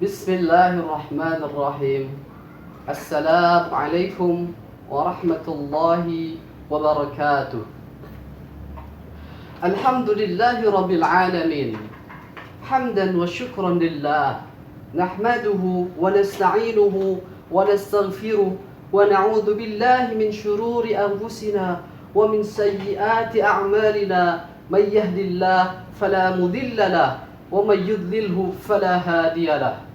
Bismillahirrahmanirrahim. Assalamualaikum warahmatullahi wabarakatuh. Alhamdulillahi rabbil alamin. Hamdan wa syukran lillah. Nahmaduhu wa nasta'inuhu wa nastaghfiruh wa na'udzu billahi min syururi anfusina wa min sayyiati a'malina. May yahdihillahu fala mudilla lahu ومن يضلله فلا هادي له.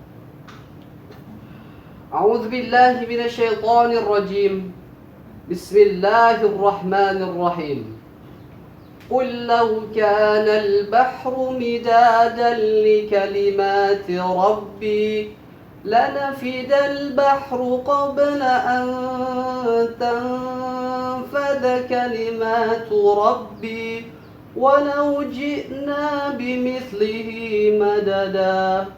أعوذ بالله من الشيطان الرجيم. بسم الله الرحمن الرحيم. قل لو كان البحر مدادا لكلمات ربي لنفد البحر قبل أن تنفد كلمات ربي ولو جئنا بمثله مددا.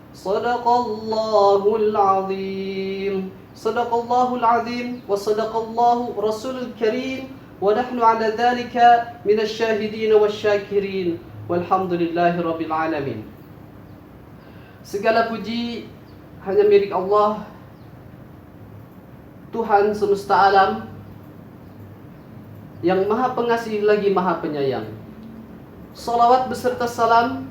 صدق الله العظيم. صدق الله العظيم وصدق الله رسول الكريم ونحن على ذلك من الشاهدين والشاكرين والحمد لله رب العالمين. Segala puji hanya milik Allah, Tuhan semesta alam, yang maha pengasih lagi maha penyayang. Salawat beserta salam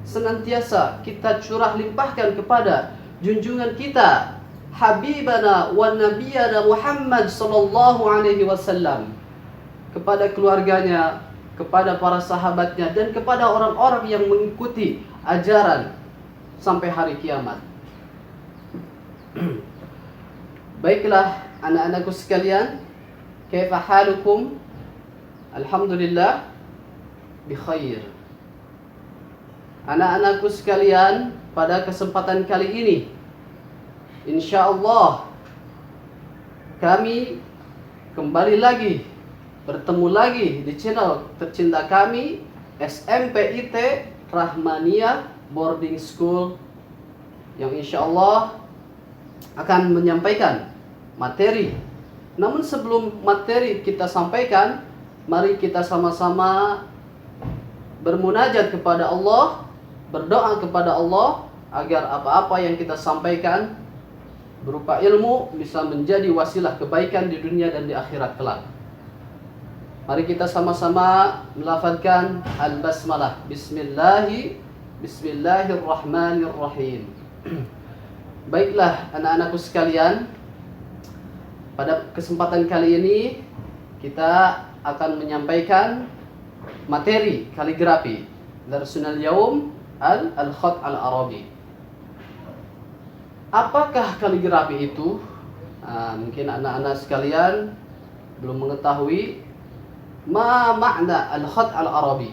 senantiasa kita curah limpahkan kepada junjungan kita, Habibana wa Nabiyana Muhammad sallallahu alaihi wasallam, kepada keluarganya, kepada para sahabatnya, dan kepada orang-orang yang mengikuti ajaran sampai hari kiamat. Baiklah anak-anakku sekalian, kaifa halukum? Alhamdulillah bikhair. Anak-anakku sekalian, pada kesempatan kali ini insyaallah kami kembali lagi bertemu lagi di channel tercinta kami, SMPIT Rahmaniyah Boarding School, yang insyaallah akan menyampaikan materi. Namun sebelum materi kita sampaikan, mari kita sama-sama bermunajat kepada Allah, berdoa kepada Allah agar apa-apa yang kita sampaikan berupa ilmu bisa menjadi wasilah kebaikan di dunia dan di akhirat kelak. Mari kita sama-sama melafazkan al-basmalah. Bismillahirrahmanirrahim. Baiklah anak-anakku sekalian, pada kesempatan kali ini kita akan menyampaikan materi kaligrafi Darsunal Yaum al-Khat al-Arabi. Apakah kaligrafi itu? Mungkin anak-anak sekalian belum mengetahui ma makna al-Khat al-Arabi.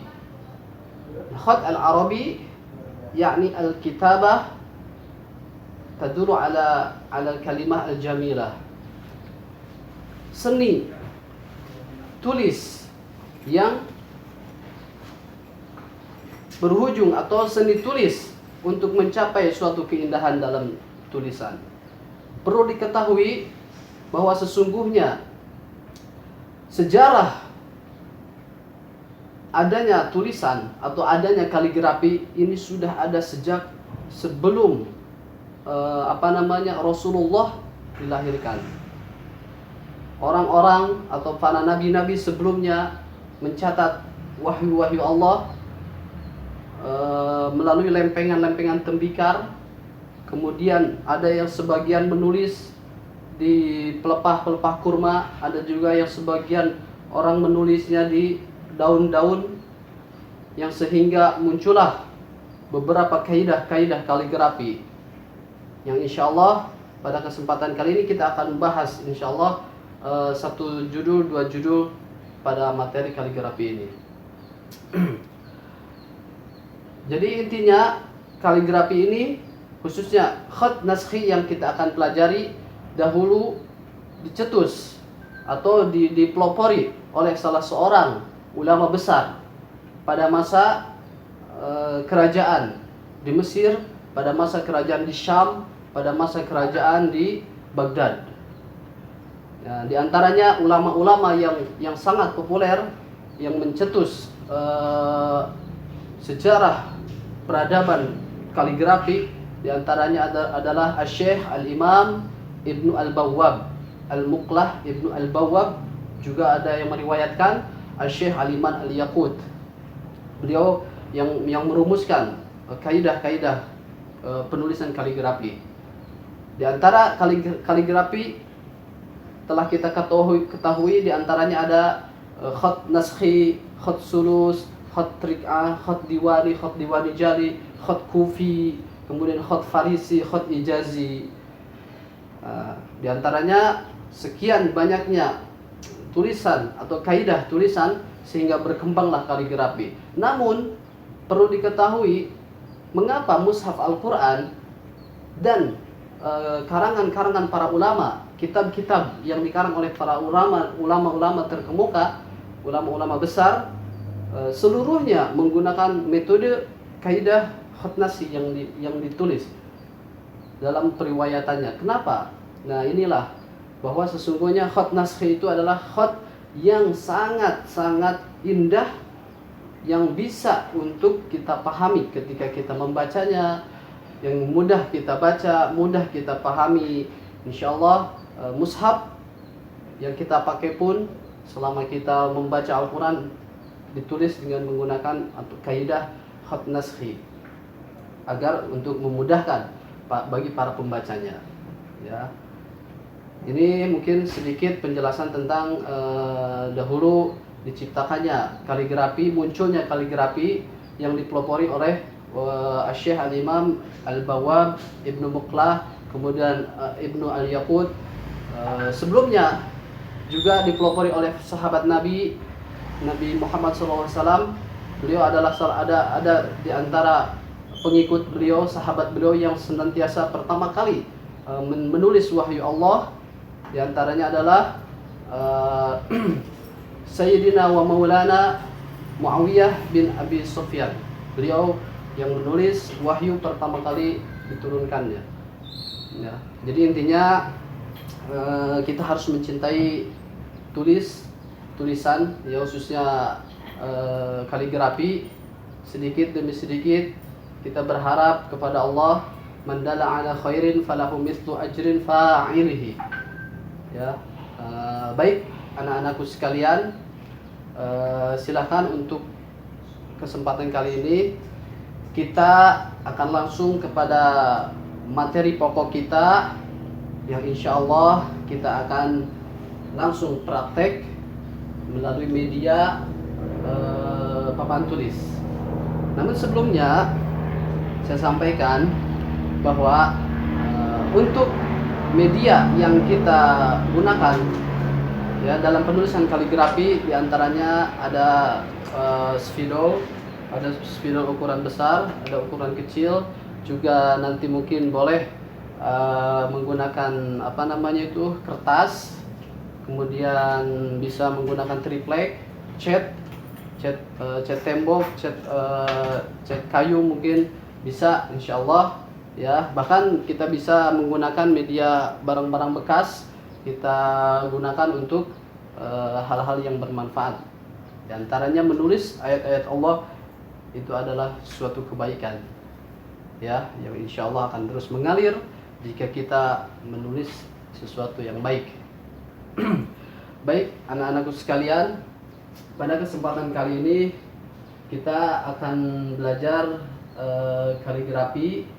Al-Khat al-Arabi yakni al-kitabah taduru ala al-kalimah al-jamilah. Seni tulis yang berhujung atau seni tulis untuk mencapai suatu keindahan dalam tulisan. Perlu diketahui bahwa sesungguhnya sejarah adanya tulisan atau adanya kaligrafi ini sudah ada sejak sebelum Rasulullah dilahirkan. Orang-orang atau para nabi-nabi sebelumnya mencatat wahyu-wahyu Allah melalui lempengan-lempengan tembikar. Kemudian ada yang sebagian menulis di pelepah-pelepah kurma, ada juga yang sebagian orang menulisnya di daun-daun, yang sehingga muncullah beberapa kaidah-kaidah kaligrafi yang insyaallah pada kesempatan kali ini kita akan bahas insyaallah satu judul, dua judul pada materi kaligrafi ini. Jadi intinya kaligrafi ini, khususnya khat naskhi yang kita akan pelajari, dahulu dicetus atau dipelopori oleh salah seorang ulama besar pada masa kerajaan di Mesir, pada masa kerajaan di Syam, pada masa kerajaan di Baghdad. Di antaranya ulama-ulama yang sangat populer yang mencetus sejarah peradaban kaligrafi Di antaranya adalah Asy-Syaikh Al-Imam Ibnu Al-Bawwab, Al-Muqlah Ibnu Al-Bawwab. Juga ada yang meriwayatkan Asy-Syaikh Al-Iman Al-Yaqut. Beliau yang merumuskan kaidah-kaidah penulisan kaligrafi. Di antara kaligrafi telah kita ketahui di antaranya ada khat naskhi, khat sulus, khat rik'ah, khat diwani jali, khat kufi, kemudian khat farisi, khat ijazi. Di antaranya sekian banyaknya tulisan atau kaidah tulisan sehingga berkembanglah kaligrafi. Namun perlu diketahui mengapa mushaf Al-Qur'an dan karangan-karangan para ulama, kitab-kitab yang dikarang oleh para ulama terkemuka, ulama-ulama besar, seluruhnya menggunakan metode kaidah khat naskhi yang ditulis dalam periwayatannya. Kenapa? Nah, inilah bahwa sesungguhnya khat naskhi itu adalah khat yang sangat-sangat indah, yang bisa untuk kita pahami ketika kita membacanya, yang mudah kita baca, mudah kita pahami. Insyaallah mushaf yang kita pakai pun selama kita membaca Al-Quran ditulis dengan menggunakan kaidah khat naskhi agar untuk memudahkan bagi para pembacanya. Ya, ini mungkin sedikit penjelasan tentang dahulu diciptakannya kaligrafi, munculnya kaligrafi yang dipelopori oleh Asy-Syaikh Al-Imam Al-Bawwab, Ibnu Muqlah, kemudian Ibnu Al-Yaqut. Sebelumnya juga dipelopori oleh sahabat Nabi Muhammad SAW. Beliau adalah ada di antara pengikut beliau, sahabat beliau yang senantiasa pertama kali menulis wahyu Allah. Di antaranya adalah Sayyidina wa Maulana Muawiyah bin Abi Sufyan. Beliau yang menulis wahyu pertama kali diturunkannya. Ya, jadi intinya kita harus mencintai tulisan, ya khususnya kaligrafi. Sedikit demi sedikit kita berharap kepada Allah, man dalla ala khairin falahu mithlu ajrin fa'ilihi. Ya, baik anak-anakku sekalian, silahkan untuk kesempatan kali ini kita akan langsung kepada materi pokok kita yang insya Allah kita akan langsung praktek melalui media papan tulis. Namun sebelumnya saya sampaikan bahwa untuk media yang kita gunakan ya dalam penulisan kaligrafi diantaranya ada spidol, ada spidol ukuran besar, ada ukuran kecil, juga nanti mungkin boleh menggunakan kertas, kemudian bisa menggunakan triplek, cat tembok, cat kayu mungkin bisa insyaallah ya. Bahkan kita bisa menggunakan media barang-barang bekas kita gunakan untuk hal-hal yang bermanfaat. Di antaranya menulis ayat-ayat Allah itu adalah suatu kebaikan ya, yang insya Allah akan terus mengalir jika kita menulis sesuatu yang baik. Baik anak-anakku sekalian, pada kesempatan kali ini kita akan belajar kaligrafi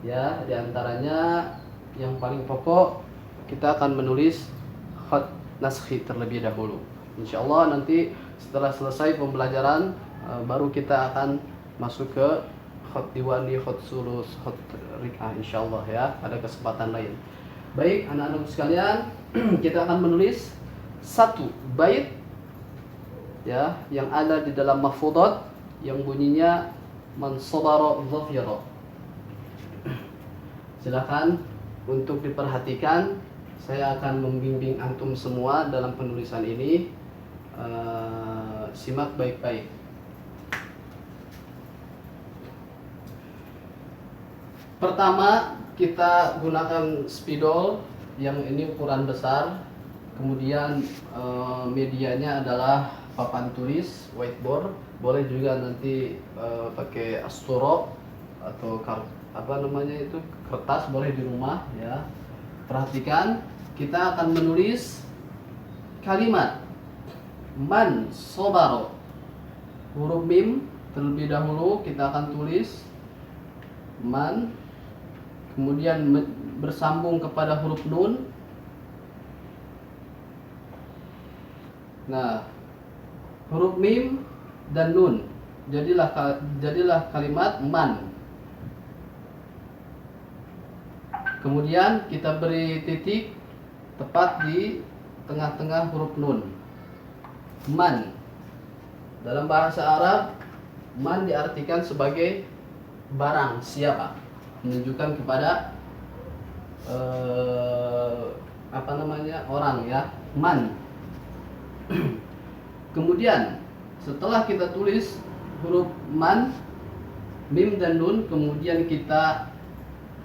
ya. Di antaranya yang paling pokok kita akan menulis khat naskhi terlebih dahulu. Insya Allah nanti setelah selesai pembelajaran baru kita akan masuk ke khat diwani, khat sulus, khat rik'ah insyaallah ya, pada kesempatan lain. Baik anak-anak sekalian, kita akan menulis satu bait ya yang ada di dalam mahfudat yang bunyinya man sabara dhafira. Silakan untuk diperhatikan, saya akan membimbing antum semua dalam penulisan ini. Simak baik-baik. Pertama, kita gunakan spidol yang ini ukuran besar. Kemudian medianya adalah papan tulis, whiteboard. Boleh juga nanti pakai asturo atau apa namanya itu, kertas, boleh di rumah ya. Perhatikan, kita akan menulis kalimat man sobaro. Huruf mim terlebih dahulu kita akan tulis man, kemudian bersambung kepada huruf nun. Nah, huruf mim dan nun, jadilah kalimat man. Kemudian kita beri titik tepat di tengah-tengah huruf nun. Man. Dalam bahasa Arab, man diartikan sebagai barang siapa, menunjukkan kepada apa namanya, orang ya, man. Kemudian setelah kita tulis huruf man, mim dan nun, kemudian kita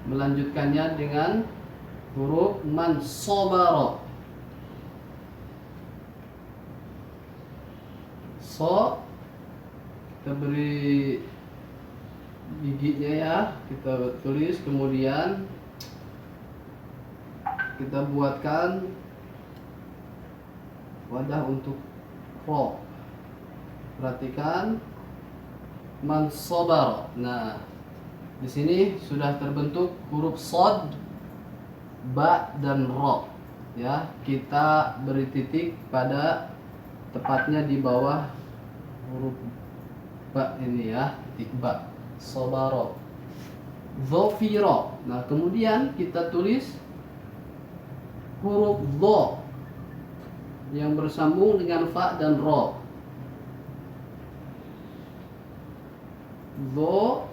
melanjutkannya dengan huruf man sobaro. So, kita beri giginya ya, kita tulis, kemudian kita buatkan wadah untuk ro. Perhatikan man sobar. Nah, di sini sudah terbentuk huruf sod, ba dan ro ya. Kita beri titik pada tepatnya di bawah huruf ba ini ya, titik ba, sobaro, zofiro. Nah, kemudian kita tulis huruf do yang bersambung dengan fa dan ro. Do,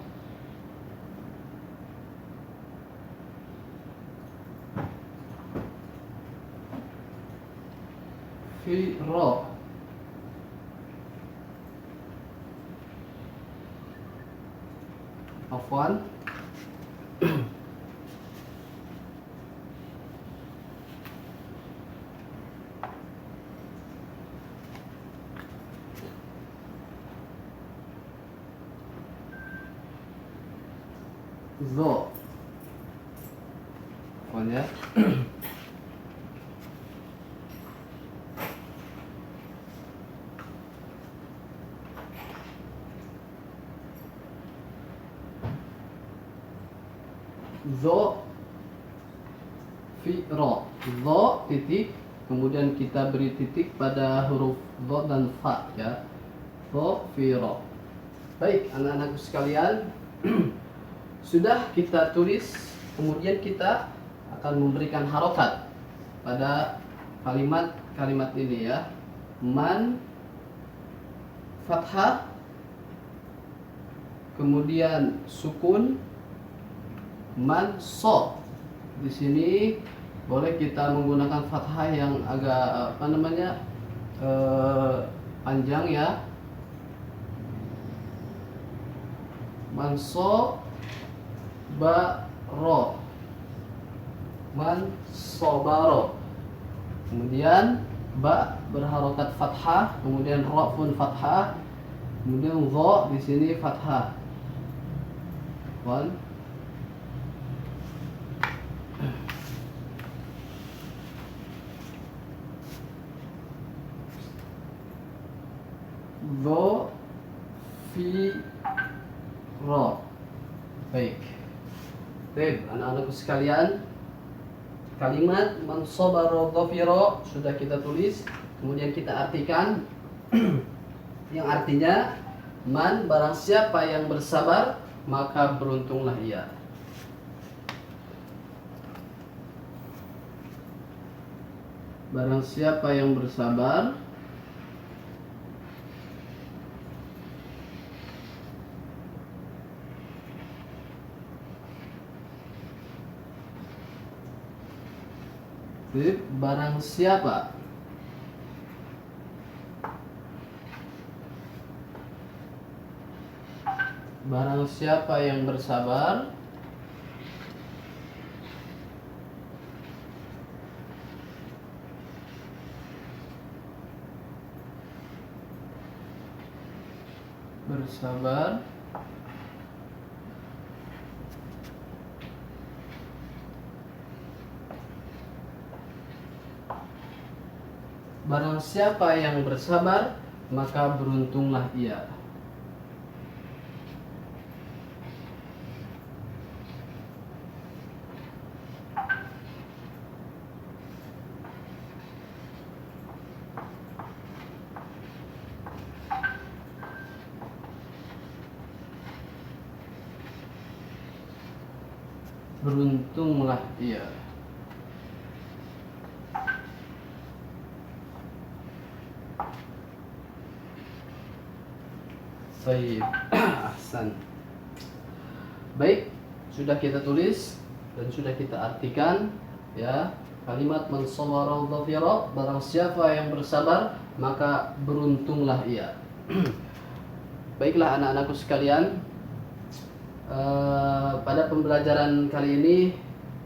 fi, ro. Afwan. Zo. Afwan ya. Zo, fi, ro. Zo titik, kemudian kita beri titik pada huruf zo dan fa ya. Zo, fi, ro. Baik, anak-anakku sekalian, sudah kita tulis, kemudian kita akan memberikan harokat pada kalimat ini ya. Man, fathah, kemudian sukun, man, so. Di sini boleh kita menggunakan fathah yang agak apa namanya, panjang ya. Man, so, ba, ro. Man, sobaro. Kemudian ba berharokat fathah, kemudian ro pun fathah, kemudian zo di sini fathah. One. Zo, fi, ro. Baik. Baik, anak-anakku sekalian, kalimat man sobaro dhafiro sudah kita tulis, kemudian kita artikan yang artinya man, barang siapa yang bersabar maka beruntunglah ia. Barang siapa yang bersabar barang siapa yang bersabar barang siapa yang bersabar maka beruntunglah ia. Beruntunglah ia. Baik, ahsan. Baik, sudah kita tulis dan sudah kita artikan ya. Kalimat man sabara dhafira, barang siapa yang bersabar maka beruntunglah ia. Baiklah anak-anakku sekalian, pada pembelajaran kali ini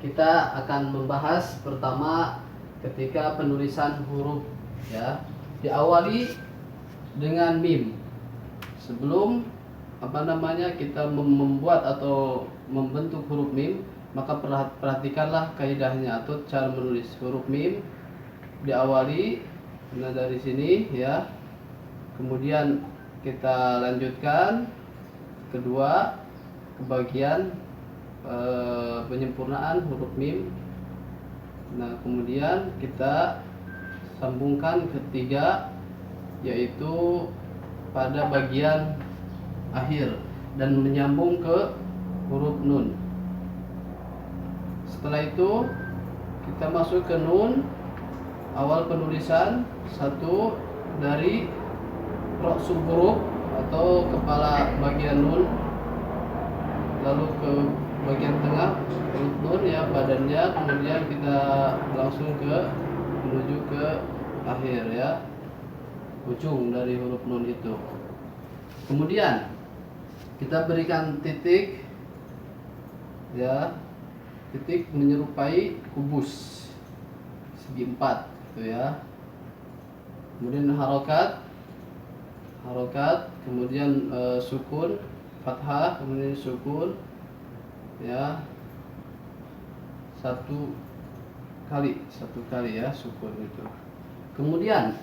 kita akan membahas pertama ketika penulisan huruf ya, diawali dengan mim. Sebelum kita membuat atau membentuk huruf mim, maka perhatikanlah kaidahnya atau cara menulis huruf mim. Diawali dari sini ya. Kemudian kita lanjutkan kedua ke bagian penyempurnaan huruf mim. Nah, kemudian kita sambungkan ketiga, yaitu pada bagian akhir dan menyambung ke huruf nun. Setelah itu kita masuk ke nun, awal penulisan satu dari ra'sul huruf atau kepala bagian nun, lalu ke bagian tengah huruf nun ya, badannya, kemudian kita langsung menuju ke akhir ya, ujung dari huruf nun itu. Kemudian kita berikan titik ya, titik menyerupai kubus segi 4 gitu ya. Kemudian harokat, kemudian sukun, fathah, kemudian sukun ya, satu kali ya sukun itu. Kemudian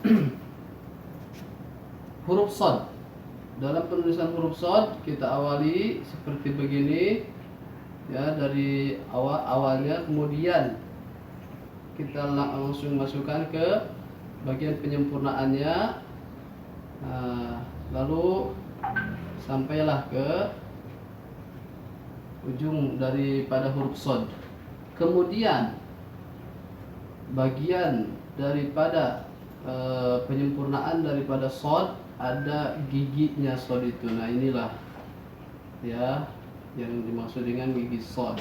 huruf shad. Dalam penulisan huruf shad kita awali seperti begini ya, dari awalnya, kemudian kita langsung masukkan ke bagian penyempurnaannya. Nah, lalu sampailah ke ujung daripada huruf shad. Kemudian bagian daripada penyempurnaan daripada shad, ada giginya shad itu. Nah, inilah ya yang dimaksud dengan gigi shad.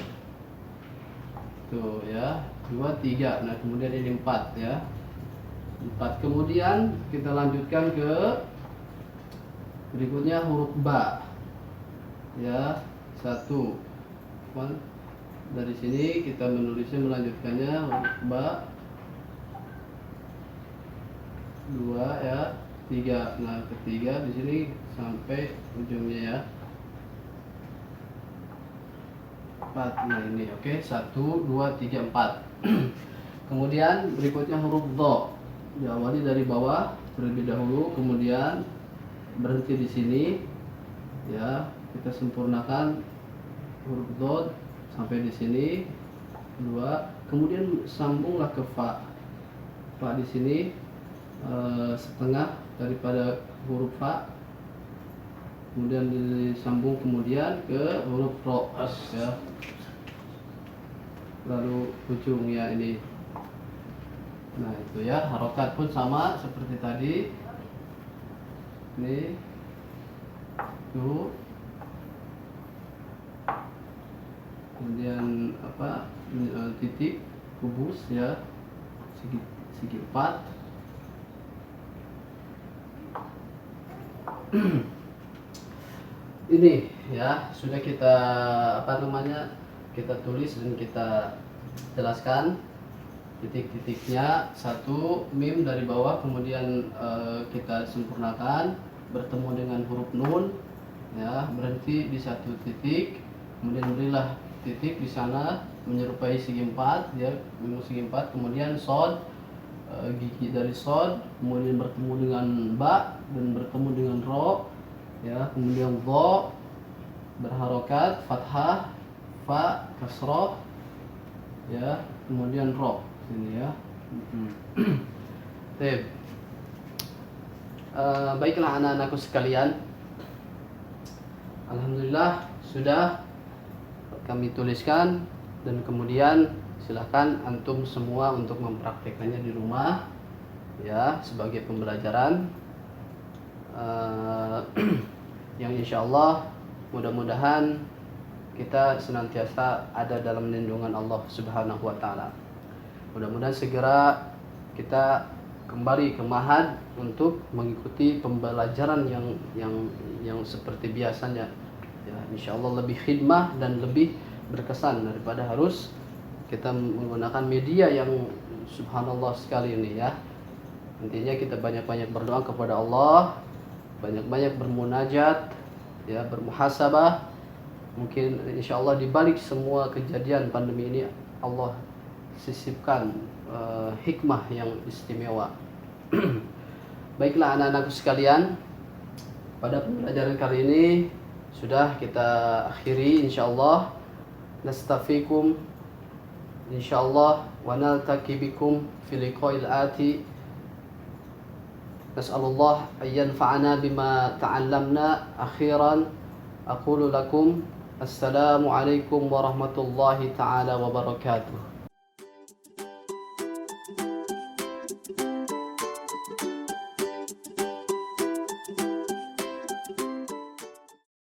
Tuh ya, 2, 3. Nah, kemudian ini 4 ya. 4. Kemudian kita lanjutkan ke berikutnya huruf ba. Ya, 1. Dari sini kita menulisnya, melanjutkannya huruf ba. 2 ya, 3. Nah, ketiga di sini sampai ujungnya ya. 4. Nah, ini oke. 1, 2, 3, 4. Kemudian berikutnya huruf dha. Diawali dari bawah terlebih dahulu, kemudian berhenti di sini ya. Kita sempurnakan huruf dha sampai di sini 2. Kemudian sambunglah ke fa. Fa di sini setengah daripada huruf fa, kemudian disambung kemudian ke huruf ro ya, lalu ujungnya ini. Nah, itu ya. Harokat pun sama seperti tadi. Ini tuh, kemudian titik kubus ya, segi 4. Ini ya sudah kita kita tulis dan kita jelaskan titik-titiknya. 1 mim dari bawah, kemudian kita sempurnakan bertemu dengan huruf nun ya, berhenti di 1 titik, kemudian berilah titik di sana menyerupai segi 4 ya, segi 4. Kemudian shad gigi dari shad, kemudian bertemu dengan ba dan bertemu dengan ro, ya, kemudian dha berharokat, fathah, fa kasroh, ya, kemudian ro ini ya. Baik. Baiklah anak-anakku sekalian, alhamdulillah sudah kami tuliskan, dan kemudian silahkan antum semua untuk mempraktekannya di rumah ya, sebagai pembelajaran yang insya Allah mudah-mudahan kita senantiasa ada dalam lindungan Allah Subhanahu wa taala. Mudah-mudahan segera kita kembali ke Ma'had untuk mengikuti pembelajaran yang seperti biasanya. Ya, insya Allah lebih khidmah dan lebih berkesan daripada harus kita menggunakan media yang subhanallah sekali ini ya. Intinya kita banyak-banyak berdoa kepada Allah, banyak-banyak bermunajat, ya, bermuhasabah. Mungkin insya Allah di balik semua kejadian pandemi ini Allah sisipkan hikmah yang istimewa. Baiklah anak-anakku sekalian, pada pembelajaran kali ini sudah kita akhiri insyaallah. Nastafikum insyaallah wa naltaqi bikum fi liqa'il ati. Nas'alullah an yanfa'ana bima ta'allamna. Akhiran aqulu lakum assalamu alaikum warahmatullahi taala wabarakatuh.